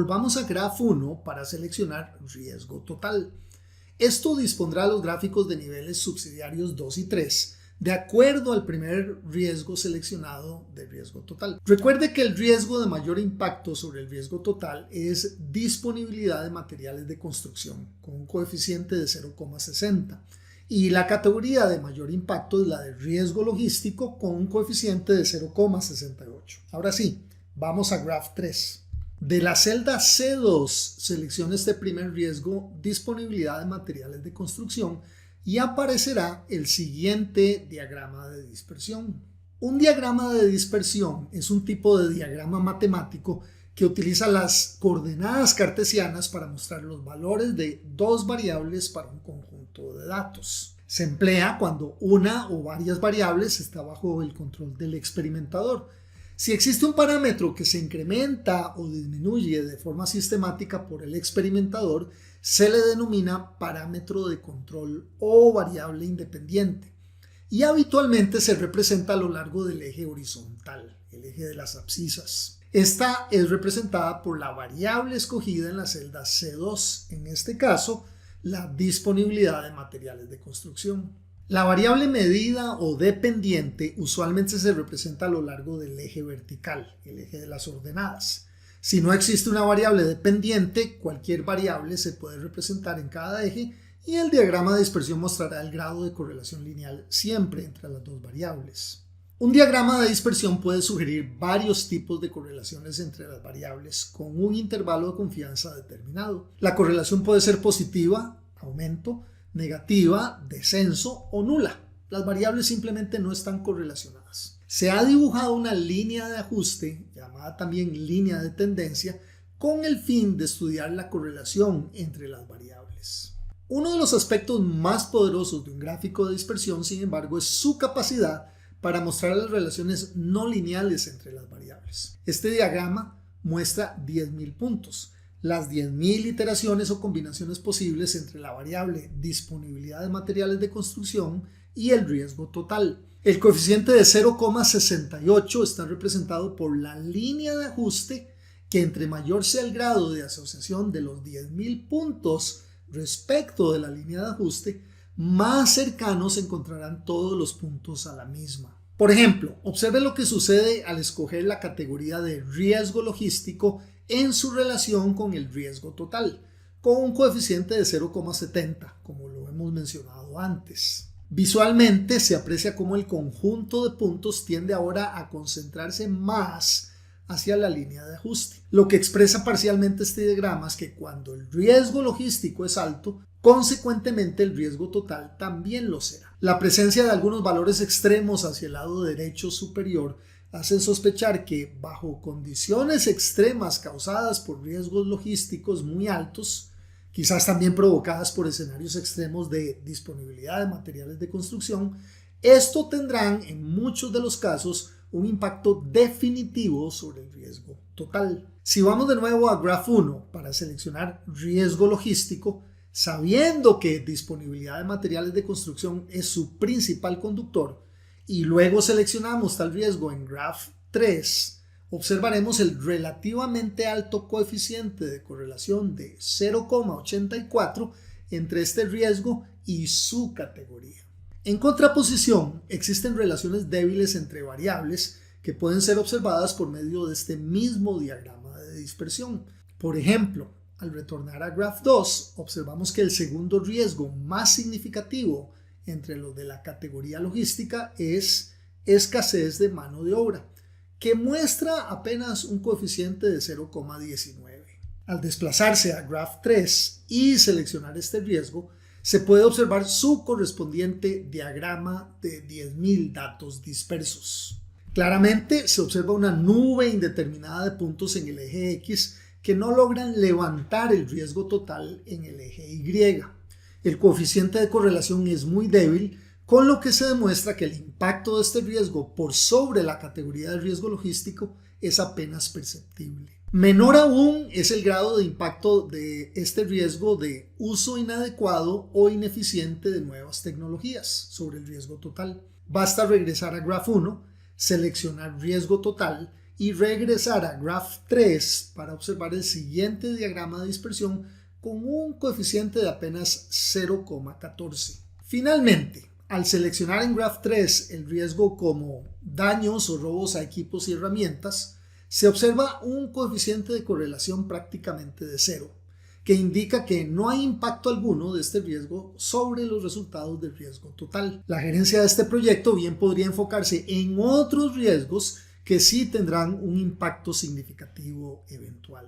volvamos a Graph 1 para seleccionar riesgo total. Esto dispondrá los gráficos de niveles subsidiarios 2 y 3 de acuerdo al primer riesgo seleccionado de riesgo total. Recuerde que el riesgo de mayor impacto sobre el riesgo total es disponibilidad de materiales de construcción con un coeficiente de 0,60 y la categoría de mayor impacto es la de riesgo logístico con un coeficiente de 0,68. Ahora sí, vamos a Graph 3. De la celda C2 seleccione este primer riesgo, disponibilidad de materiales de construcción, y aparecerá el siguiente diagrama de dispersión. Un diagrama de dispersión es un tipo de diagrama matemático que utiliza las coordenadas cartesianas para mostrar los valores de dos variables para un conjunto de datos. Se emplea cuando una o varias variables está bajo el control del experimentador. Si existe un parámetro que se incrementa o disminuye de forma sistemática por el experimentador, se le denomina parámetro de control o variable independiente y habitualmente se representa a lo largo del eje horizontal, el eje de las abscisas. Esta es representada por la variable escogida en la celda C2, en este caso, la disponibilidad de materiales de construcción. La variable medida o dependiente usualmente se representa a lo largo del eje vertical, el eje de las ordenadas. Si no existe una variable dependiente, cualquier variable se puede representar en cada eje y el diagrama de dispersión mostrará el grado de correlación lineal siempre entre las dos variables. Un diagrama de dispersión puede sugerir varios tipos de correlaciones entre las variables con un intervalo de confianza determinado. La correlación puede ser positiva, aumento, negativa, descenso o nula. Las variables simplemente no están correlacionadas. Se ha dibujado una línea de ajuste, llamada también línea de tendencia, con el fin de estudiar la correlación entre las variables. Uno de los aspectos más poderosos de un gráfico de dispersión, sin embargo, es su capacidad para mostrar las relaciones no lineales entre las variables. Este diagrama muestra 10.000 puntos. Las 10.000 iteraciones o combinaciones posibles entre la variable disponibilidad de materiales de construcción y el riesgo total. El coeficiente de 0,68 está representado por la línea de ajuste que entre mayor sea el grado de asociación de los 10.000 puntos respecto de la línea de ajuste, más cercanos se encontrarán todos los puntos a la misma. Por ejemplo, observe lo que sucede al escoger la categoría de riesgo logístico en su relación con el riesgo total, con un coeficiente de 0,70, como lo hemos mencionado antes. Visualmente se aprecia cómo el conjunto de puntos tiende ahora a concentrarse más hacia la línea de ajuste. Lo que expresa parcialmente este diagrama es que cuando el riesgo logístico es alto, consecuentemente el riesgo total también lo será. La presencia de algunos valores extremos hacia el lado derecho superior hacen sospechar que bajo condiciones extremas causadas por riesgos logísticos muy altos, quizás también provocadas por escenarios extremos de disponibilidad de materiales de construcción, esto tendrán en muchos de los casos un impacto definitivo sobre el riesgo total. Si vamos de nuevo a Graph 1 para seleccionar riesgo logístico, sabiendo que disponibilidad de materiales de construcción es su principal conductor, y luego seleccionamos tal riesgo en Graph 3, observaremos el relativamente alto coeficiente de correlación de 0,84 entre este riesgo y su categoría. En contraposición, existen relaciones débiles entre variables que pueden ser observadas por medio de este mismo diagrama de dispersión. Por ejemplo, al retornar a Graph 2, observamos que el segundo riesgo más significativo entre los de la categoría logística es escasez de mano de obra, que muestra apenas un coeficiente de 0,19. Al desplazarse a Graph 3 y seleccionar este riesgo, se puede observar su correspondiente diagrama de 10.000 datos dispersos. Claramente se observa una nube indeterminada de puntos en el eje X que no logran levantar el riesgo total en el eje Y. El coeficiente de correlación es muy débil, con lo que se demuestra que el impacto de este riesgo por sobre la categoría de riesgo logístico es apenas perceptible. Menor aún es el grado de impacto de este riesgo de uso inadecuado o ineficiente de nuevas tecnologías sobre el riesgo total. Basta regresar a Graph 1, seleccionar riesgo total y regresar a Graph 3 para observar el siguiente diagrama de dispersión con un coeficiente de apenas 0,14. Finalmente, al seleccionar en Graph 3 el riesgo como daños o robos a equipos y herramientas, se observa un coeficiente de correlación prácticamente de 0, que indica que no hay impacto alguno de este riesgo sobre los resultados del riesgo total. La gerencia de este proyecto bien podría enfocarse en otros riesgos que sí tendrán un impacto significativo eventual.